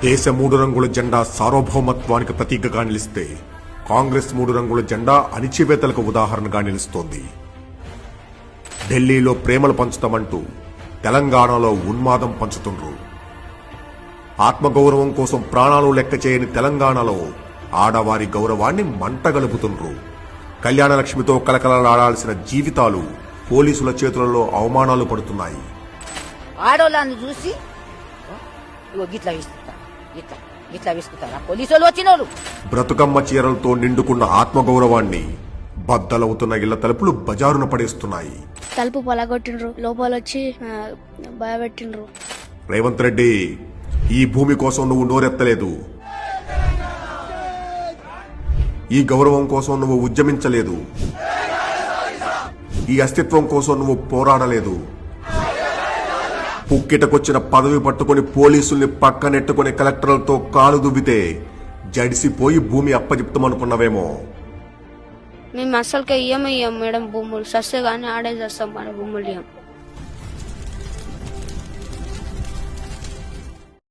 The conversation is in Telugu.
దేశ 3 రంగుల జెండా సార్వభౌమత్వానికి ప్రతీకగా నిలిస్తే కాంగ్రెస్ 3 రంగుల జెండా అణిచివేతలకు ఉదాహరణగా నిలుస్తోంది. ఢిల్లీలో ప్రేమలు పంచుతామంటూ తెలంగాణలో ఉన్మాదం పంచుతుండ్రు. ఆత్మగౌరవం కోసం ప్రాణాలు లెక్క చేయని తెలంగాణలో ఆడవారి గౌరవాన్ని మంటగలుపుతుండ్రు. కళ్యాణలక్ష్మితో కలకలలాడాల్సిన జీవితాలు పోలీసుల చేతులలో అవమానాలు పడుతున్నాయి. ఆడోళ్ళని చూసి గిట్లా విసుకుతారా పోలీసులు వచ్చినోళ్ళు? బ్రతుకమ్మ చీరలతో నిండుకున్న ఆత్మగౌరవాన్ని బద్దలవుతున్న ఇళ్ల తలుపులు బజారున పడేస్తున్నాయి. తలుపు పొలగొట్టిండ్రు, లోపలొచ్చి భయపెట్టిండ్రు. రేవంత్ రెడ్డి, ఈ భూమి కోసం నువ్వు నోరెత్తలేదు, ఈ గౌరవం కోసం నువ్వు ఉద్యమించలేదు, ఈ అస్తిత్వం కోసం నువ్వు పోరాడలేదు. పుక్కిటకొచ్చిన పదవి పట్టుకుని పోలీసుల్ని పక్కనెట్టుకుని కలెక్టర్లతో కాలు దువ్వితే జడిసిపోయి భూమి అప్పచెప్తామనుకున్నావేమో. మేము అసలుకే ఇయ్యం మేడం భూములు, సస్తే గానీ ఆడే చేస్తాం మన భూములు ఇయ్యం.